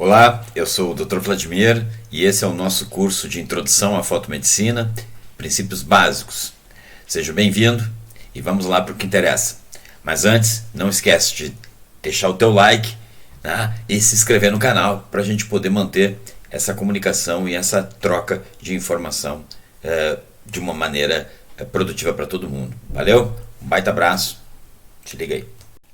Olá, eu sou o Dr. Vladimir e esse é o nosso curso de Introdução à Fotomedicina, Princípios Básicos. Seja bem-vindo e vamos lá para o que interessa. Mas antes, não esquece de deixar o teu like, né, e se inscrever no canal para a gente poder manter essa comunicação e essa troca de informação de uma maneira produtiva para todo mundo. Valeu? Um baita abraço. Te liga aí.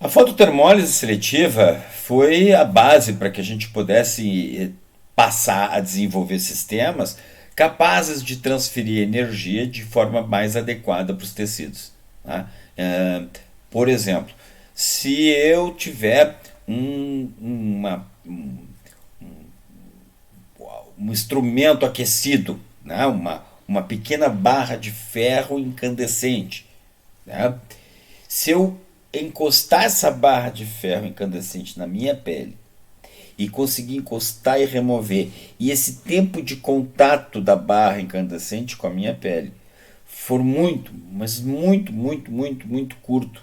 A fototermólise seletiva foi a base para que a gente pudesse passar a desenvolver sistemas capazes de transferir energia de forma mais adequada para os tecidos. Tá? Por exemplo, se eu tiver um instrumento aquecido, né? uma pequena barra de ferro incandescente, né? Se eu encostar essa barra de ferro incandescente na minha pele e conseguir encostar e remover, e esse tempo de contato da barra incandescente com a minha pele for muito, mas muito curto,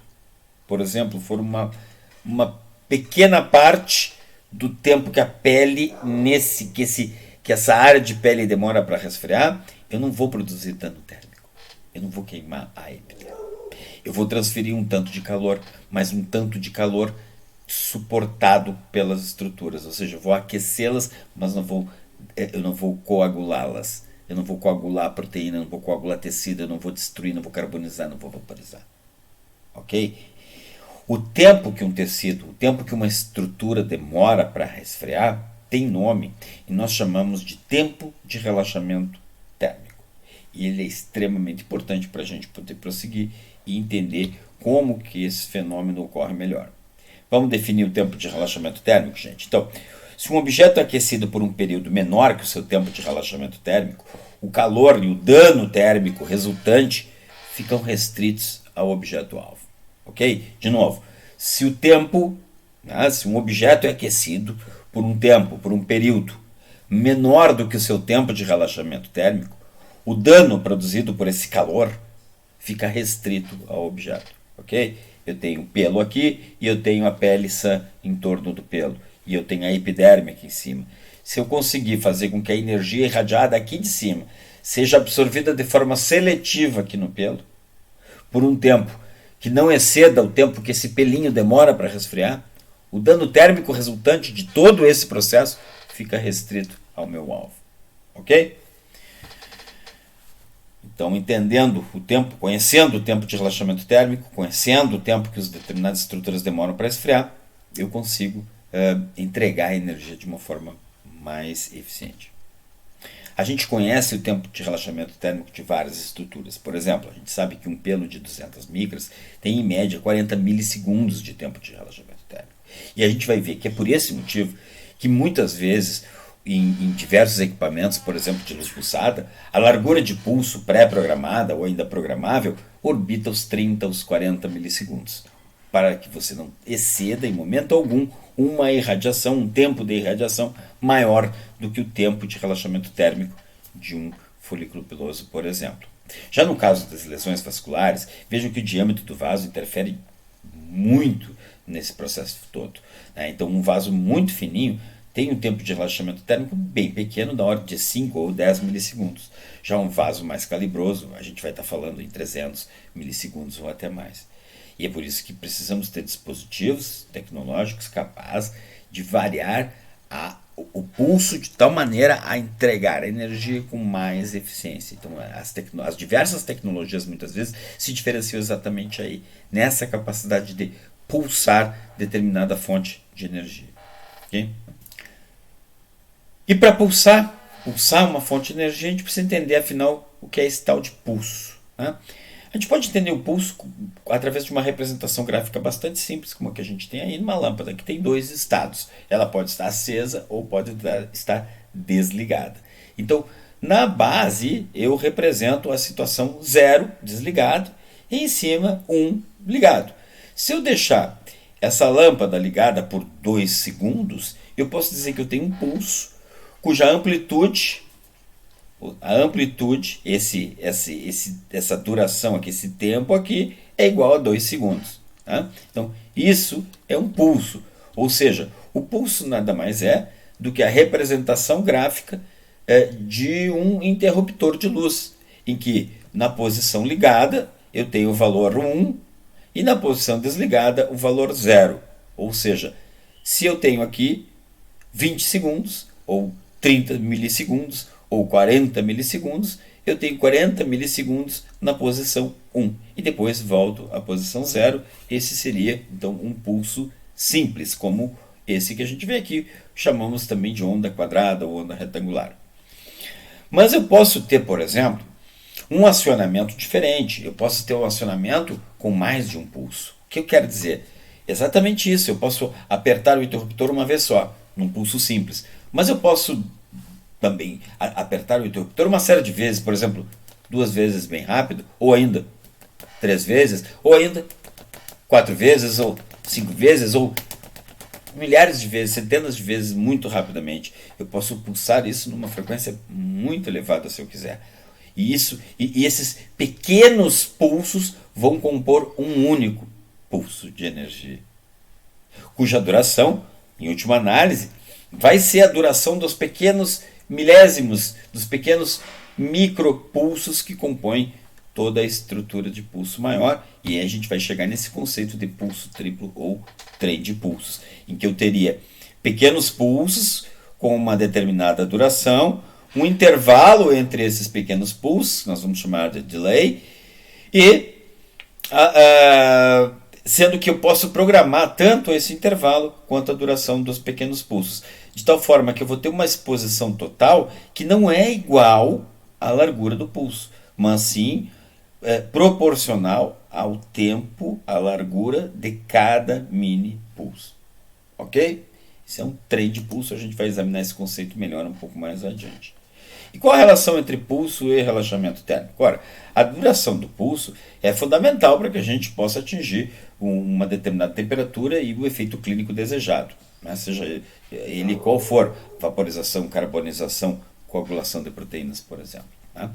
por exemplo, for uma pequena parte do tempo que a pele que essa área de pele demora para resfriar, eu não vou produzir dano térmico, eu não vou queimar a epiderme. Eu vou transferir um tanto de calor, mas um tanto de calor suportado pelas estruturas, ou seja, eu vou aquecê-las, mas eu não vou coagulá-las. Eu não vou coagular a proteína, eu não vou coagular tecido, eu não vou destruir, não vou carbonizar, não vou vaporizar. Ok? O tempo que um tecido, o tempo que uma estrutura demora para resfriar, tem nome, e nós chamamos de tempo de relaxamento térmico. E ele é extremamente importante para a gente poder prosseguir e entender como que esse fenômeno ocorre melhor. Vamos definir o tempo de relaxamento térmico, gente? Então, se um objeto é aquecido por um período menor que o seu tempo de relaxamento térmico, o calor e o dano térmico resultante ficam restritos ao objeto-alvo. Ok? De novo, se um objeto é aquecido por um tempo, por um período menor do que o seu tempo de relaxamento térmico, o dano produzido por esse calor fica restrito ao objeto, ok? Eu tenho pelo aqui e eu tenho a pele sã em torno do pelo e eu tenho a epiderme aqui em cima. Se eu conseguir fazer com que a energia irradiada aqui de cima seja absorvida de forma seletiva aqui no pelo, por um tempo que não exceda o tempo que esse pelinho demora para resfriar, o dano térmico resultante de todo esse processo fica restrito ao meu alvo, ok? Então, entendendo o tempo, conhecendo o tempo de relaxamento térmico, conhecendo o tempo que as determinadas estruturas demoram para esfriar, eu consigo entregar a energia de uma forma mais eficiente. A gente conhece o tempo de relaxamento térmico de várias estruturas. Por exemplo, a gente sabe que um pelo de 200 micras tem em média 40 milissegundos de tempo de relaxamento térmico. E a gente vai ver que é por esse motivo que muitas vezes em diversos equipamentos, por exemplo, de luz pulsada, a largura de pulso pré-programada ou ainda programável orbita os 30, os 40 milissegundos, para que você não exceda em momento algum uma irradiação, um tempo de irradiação maior do que o tempo de relaxamento térmico de um folículo piloso, por exemplo. Já no caso das lesões vasculares, vejam que o diâmetro do vaso interfere muito nesse processo todo. Então, um vaso muito fininho tem um tempo de relaxamento térmico bem pequeno, da ordem de 5 ou 10 milissegundos. Já um vaso mais calibroso, a gente vai estar falando em 300 milissegundos ou até mais. E é por isso que precisamos ter dispositivos tecnológicos capazes de variar o pulso de tal maneira a entregar a energia com mais eficiência. Então, as diversas tecnologias muitas vezes se diferenciam exatamente aí, nessa capacidade de pulsar determinada fonte de energia. Okay? E para pulsar uma fonte de energia, a gente precisa entender, afinal, o que é esse tal de pulso. Né? A gente pode entender o pulso através de uma representação gráfica bastante simples, como a que a gente tem aí numa lâmpada, que tem dois estados. Ela pode estar acesa ou pode estar desligada. Então, na base, eu represento a situação 0, desligado, e em cima 1, ligado. Se eu deixar essa lâmpada ligada por 2 segundos, eu posso dizer que eu tenho um pulso cuja amplitude, essa duração aqui, esse tempo aqui, é igual a 2 segundos. Tá? Então, isso é um pulso. Ou seja, o pulso nada mais é do que a representação gráfica de um interruptor de luz, em que na posição ligada eu tenho o valor 1 e na posição desligada o valor 0. Ou seja, se eu tenho aqui 20 segundos, ou 30 milissegundos, ou 40 milissegundos, eu tenho 40 milissegundos na posição 1 e depois volto à posição 0. Esse seria então um pulso simples, como esse que a gente vê aqui, chamamos também de onda quadrada ou onda retangular. Mas eu posso ter, por exemplo, um acionamento diferente. Eu posso ter um acionamento com mais de um pulso. O que eu quero dizer? Exatamente isso. Eu posso apertar o interruptor uma vez só, num pulso simples. Mas eu posso também apertar o interruptor uma série de vezes, por exemplo, 2 vezes bem rápido, ou ainda 3 vezes, ou ainda 4 vezes, ou 5 vezes, ou milhares de vezes, centenas de vezes, muito rapidamente. Eu posso pulsar isso numa frequência muito elevada se eu quiser. E esses pequenos pulsos vão compor um único pulso de energia, cuja duração, em última análise, vai ser a duração dos pequenos milésimos, dos pequenos micropulsos que compõem toda a estrutura de pulso maior, e aí a gente vai chegar nesse conceito de pulso triplo ou trem de pulsos, em que eu teria pequenos pulsos com uma determinada duração, um intervalo entre esses pequenos pulsos, nós vamos chamar de delay, e sendo que eu posso programar tanto esse intervalo quanto a duração dos pequenos pulsos, de tal forma que eu vou ter uma exposição total que não é igual à largura do pulso, mas sim proporcional ao tempo, à largura de cada mini pulso. Ok? Isso é um trem de pulso, a gente vai examinar esse conceito melhor um pouco mais adiante. E qual a relação entre pulso e relaxamento térmico? Ora, a duração do pulso é fundamental para que a gente possa atingir uma determinada temperatura e o efeito clínico desejado, né? Seja ele qual for, vaporização, carbonização, coagulação de proteínas, por exemplo, né?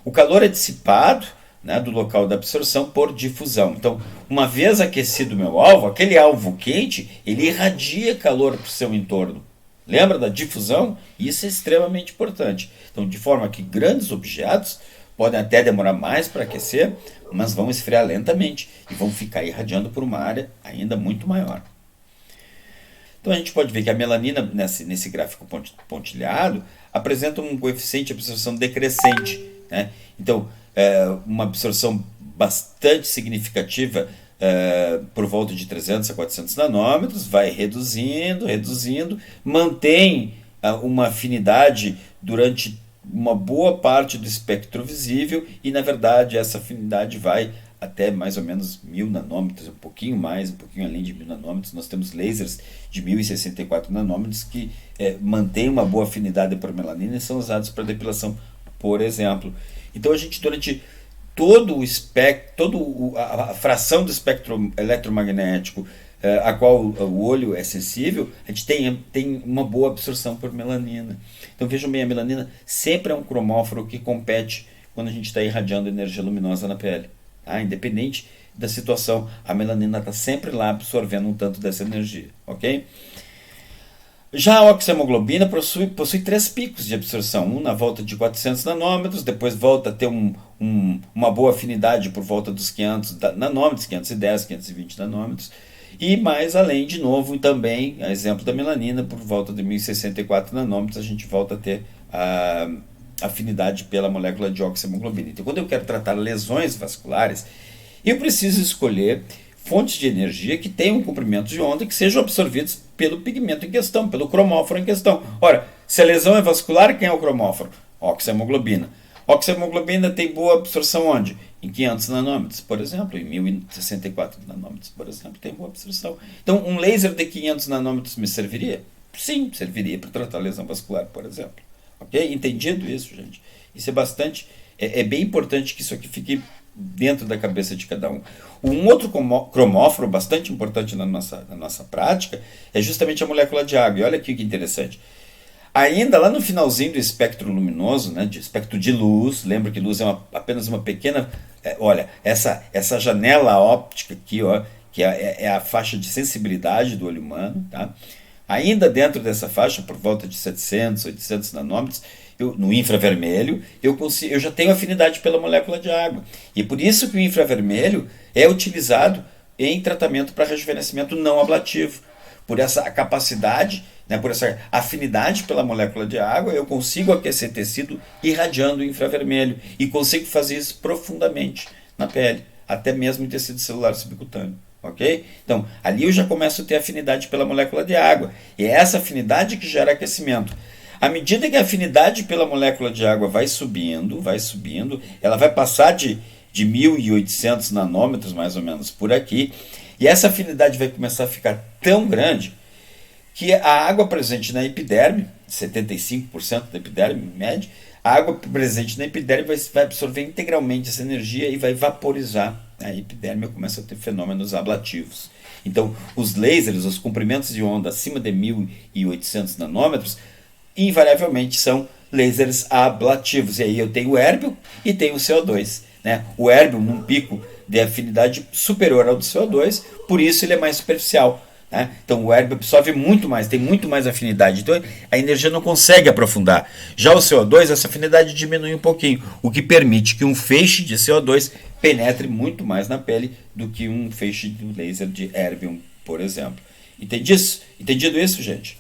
O calor é dissipado, né, do local da absorção por difusão. Então, uma vez aquecido o meu alvo, aquele alvo quente, ele irradia calor para o seu entorno. Lembra da difusão? Isso é extremamente importante. Então, de forma que grandes objetos podem até demorar mais para aquecer, mas vão esfriar lentamente e vão ficar irradiando por uma área ainda muito maior. Então a gente pode ver que a melanina, nesse gráfico pontilhado, apresenta um coeficiente de absorção decrescente, né? Então, uma absorção bastante significativa, por volta de 300 a 400 nanômetros, vai reduzindo, mantém uma afinidade durante uma boa parte do espectro visível e, na verdade, essa afinidade vai até mais ou menos 1000 nanômetros, um pouquinho mais, um pouquinho além de 1000 nanômetros. Nós temos lasers de 1064 nanômetros que mantêm uma boa afinidade por melanina e são usados para depilação, por exemplo. Então a gente, durante todo o espectro, a fração do espectro eletromagnético a qual o olho é sensível, a gente tem uma boa absorção por melanina. Então vejam bem, a melanina sempre é um cromóforo que compete quando a gente está irradiando energia luminosa na pele. Independente da situação, a melanina está sempre lá absorvendo um tanto dessa energia, ok? Já a oxihemoglobina possui 3 picos de absorção, um na volta de 400 nanômetros, depois volta a ter uma boa afinidade por volta dos 500 nanômetros, 510, 520 nanômetros, e mais além, de novo, também, a exemplo da melanina, por volta de 1064 nanômetros, a gente volta a ter a afinidade pela molécula de oxihemoglobina. Então, quando eu quero tratar lesões vasculares, eu preciso escolher fontes de energia que tenham um comprimento de onda que sejam absorvidos pelo pigmento em questão, pelo cromóforo em questão. Ora, se a lesão é vascular, quem é o cromóforo? Oxihemoglobina. Oxihemoglobina tem boa absorção onde? Em 500 nanômetros, por exemplo, em 1064 nanômetros, por exemplo, tem boa absorção. Então, um laser de 500 nanômetros me serviria? Sim, serviria para tratar lesão vascular, por exemplo. Ok? Entendido isso, gente? Isso é bastante... É bem importante que isso aqui fique dentro da cabeça de cada um. Um outro cromóforo bastante importante na nossa prática é justamente a molécula de água. E olha aqui que interessante. Ainda lá no finalzinho do espectro luminoso, né, de espectro de luz, lembra que luz é apenas uma pequena... olha, essa janela óptica aqui, ó, que é a faixa de sensibilidade do olho humano, tá? Ainda dentro dessa faixa, por volta de 700, 800 nanômetros, no infravermelho, eu já tenho afinidade pela molécula de água. E por isso que o infravermelho é utilizado em tratamento para rejuvenescimento não ablativo. Por essa capacidade, né, por essa afinidade pela molécula de água, eu consigo aquecer tecido irradiando o infravermelho. E consigo fazer isso profundamente na pele, até mesmo em tecido celular subcutâneo. Ok? Então, ali eu já começo a ter afinidade pela molécula de água. E é essa afinidade que gera aquecimento. À medida que a afinidade pela molécula de água vai subindo, ela vai passar de 1.800 nanômetros, mais ou menos, por aqui, e essa afinidade vai começar a ficar tão grande que a água presente na epiderme, 75% da epiderme, em média, a água presente na epiderme vai absorver integralmente essa energia e vai vaporizar a epiderme e começa a ter fenômenos ablativos. Então, os lasers, os comprimentos de onda acima de 1.800 nanômetros, invariavelmente são lasers ablativos. E aí eu tenho o érbio e tenho o CO2. Né? O érbio num pico de afinidade superior ao do CO2, por isso ele é mais superficial. Né? Então o érbio absorve muito mais, tem muito mais afinidade. Então a energia não consegue aprofundar. Já o CO2, essa afinidade diminui um pouquinho, o que permite que um feixe de CO2 penetre muito mais na pele do que um feixe de laser de érbium, por exemplo. Entendido isso, gente?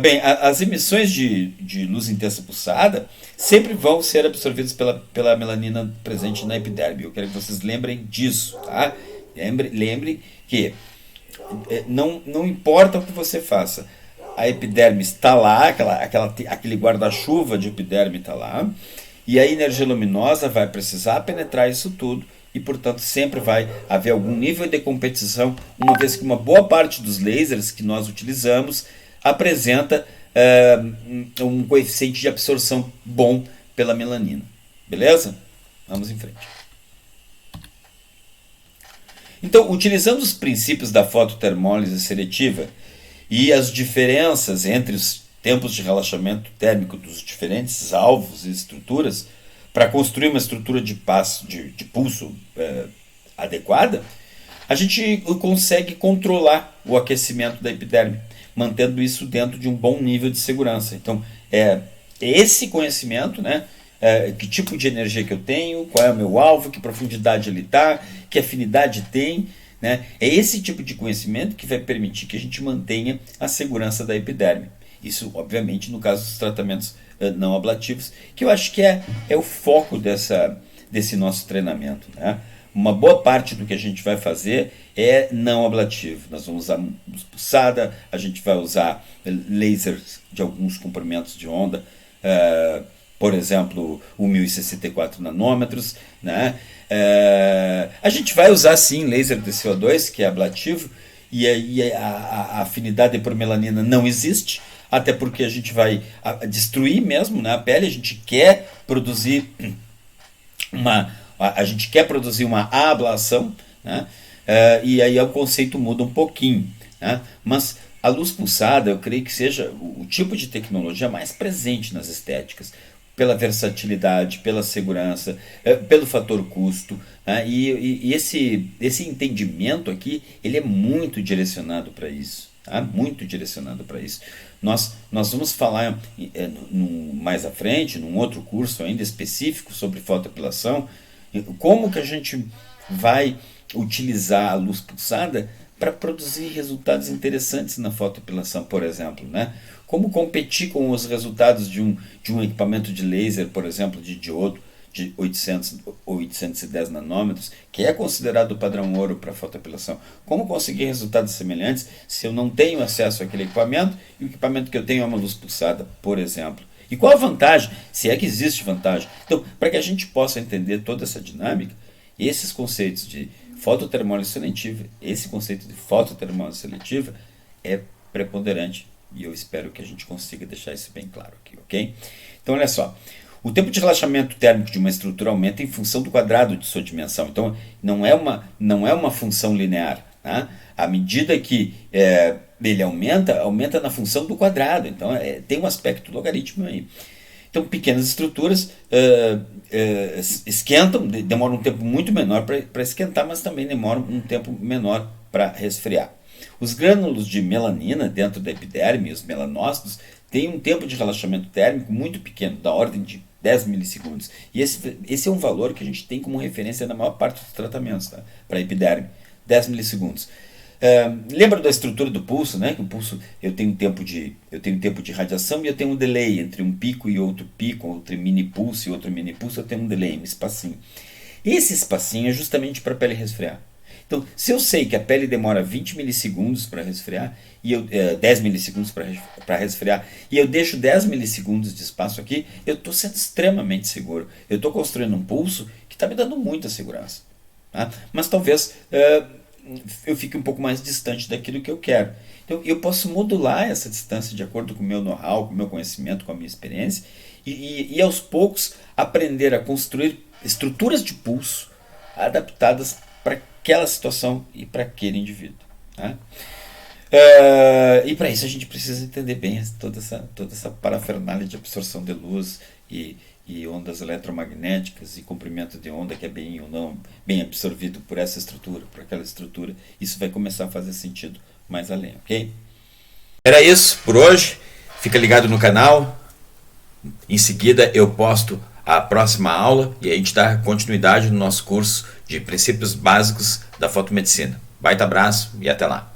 Bem, as emissões de luz intensa pulsada sempre vão ser absorvidas pela melanina presente na epiderme. Eu quero que vocês lembrem disso. Tá? Lembre que não importa o que você faça, a epiderme está lá, aquele guarda-chuva de epiderme está lá, e a energia luminosa vai precisar penetrar isso tudo, e portanto sempre vai haver algum nível de competição, uma vez que uma boa parte dos lasers que nós utilizamos apresenta um coeficiente de absorção bom pela melanina. Beleza? Vamos em frente. Então, utilizando os princípios da fototermólise seletiva e as diferenças entre os tempos de relaxamento térmico dos diferentes alvos e estruturas, para construir uma estrutura de pulso adequada, a gente consegue controlar o aquecimento da epiderme, mantendo isso dentro de um bom nível de segurança. Então, esse conhecimento, né, que tipo de energia que eu tenho, qual é o meu alvo, que profundidade ele está, que afinidade tem, né, é esse tipo de conhecimento que vai permitir que a gente mantenha a segurança da epiderme. Isso, obviamente, no caso dos tratamentos não ablativos, que eu acho que é o foco desse nosso treinamento. Né? Uma boa parte do que a gente vai fazer é não ablativo. Nós vamos usar luz pulsada, a gente vai usar lasers de alguns comprimentos de onda, por exemplo, o 1064 nanômetros. Né? A gente vai usar sim laser de CO2, que é ablativo, e aí a afinidade por melanina não existe, até porque a gente vai destruir mesmo, né, a pele. A gente quer produzir uma ablação, né? E aí o conceito muda um pouquinho. Né? Mas a luz pulsada, eu creio que seja o tipo de tecnologia mais presente nas estéticas, pela versatilidade, pela segurança, pelo fator custo. Né? E esse entendimento aqui, ele é muito direcionado para isso. Tá? Muito direcionado para isso. Nós vamos falar mais à frente, num outro curso ainda específico sobre fotoapilação, como que a gente vai utilizar a luz pulsada para produzir resultados interessantes na fotoapilação, por exemplo. Né? Como competir com os resultados de um equipamento de laser, por exemplo, de diodo, de 800 ou 810 nanômetros, que é considerado o padrão ouro para fotoapilação. Como conseguir resultados semelhantes se eu não tenho acesso àquele equipamento e o equipamento que eu tenho é uma luz pulsada, por exemplo? E qual a vantagem, se é que existe vantagem? Então, para que a gente possa entender toda essa dinâmica, esses conceitos de fototermólise seletiva, esse conceito de fototermólise seletiva é preponderante e eu espero que a gente consiga deixar isso bem claro aqui, ok? Então, olha só. O tempo de relaxamento térmico de uma estrutura aumenta em função do quadrado de sua dimensão. Então, não é uma função linear. Tá? À medida que ele aumenta na função do quadrado. Então, tem um aspecto logarítmico aí. Então, pequenas estruturas esquentam, demoram um tempo muito menor para esquentar, mas também demoram um tempo menor para resfriar. Os grânulos de melanina dentro da epiderme, os melanócitos, têm um tempo de relaxamento térmico muito pequeno, da ordem de 10 milissegundos. E esse é um valor que a gente tem como referência na maior parte dos tratamentos, tá? Para a epiderme, 10 milissegundos. Lembra da estrutura do pulso, né? Que o pulso eu tenho tempo de radiação e eu tenho um delay entre um pico e outro pico, entre mini pulso e outro mini pulso, eu tenho um delay, um espacinho. Esse espacinho é justamente para a pele resfriar. Então, se eu sei que a pele demora 20 milissegundos para resfriar, 10 milissegundos para resfriar, e eu deixo 10 milissegundos de espaço aqui, eu estou sendo extremamente seguro. Eu estou construindo um pulso que está me dando muita segurança. Tá? Mas talvez eu fique um pouco mais distante daquilo que eu quero. Então, eu posso modular essa distância de acordo com o meu know-how, com o meu conhecimento, com a minha experiência, e aos poucos aprender a construir estruturas de pulso adaptadas para aquela situação e para aquele indivíduo. Tá? E para isso a gente precisa entender bem toda essa parafernália de absorção de luz e ondas eletromagnéticas e comprimento de onda que é bem ou não bem absorvido por essa estrutura, por aquela estrutura. Isso vai começar a fazer sentido mais além, ok? Era isso por hoje. Fica ligado no canal. Em seguida eu posto a próxima aula e a gente dá continuidade no nosso curso de princípios básicos da fotomedicina. Baita abraço e até lá!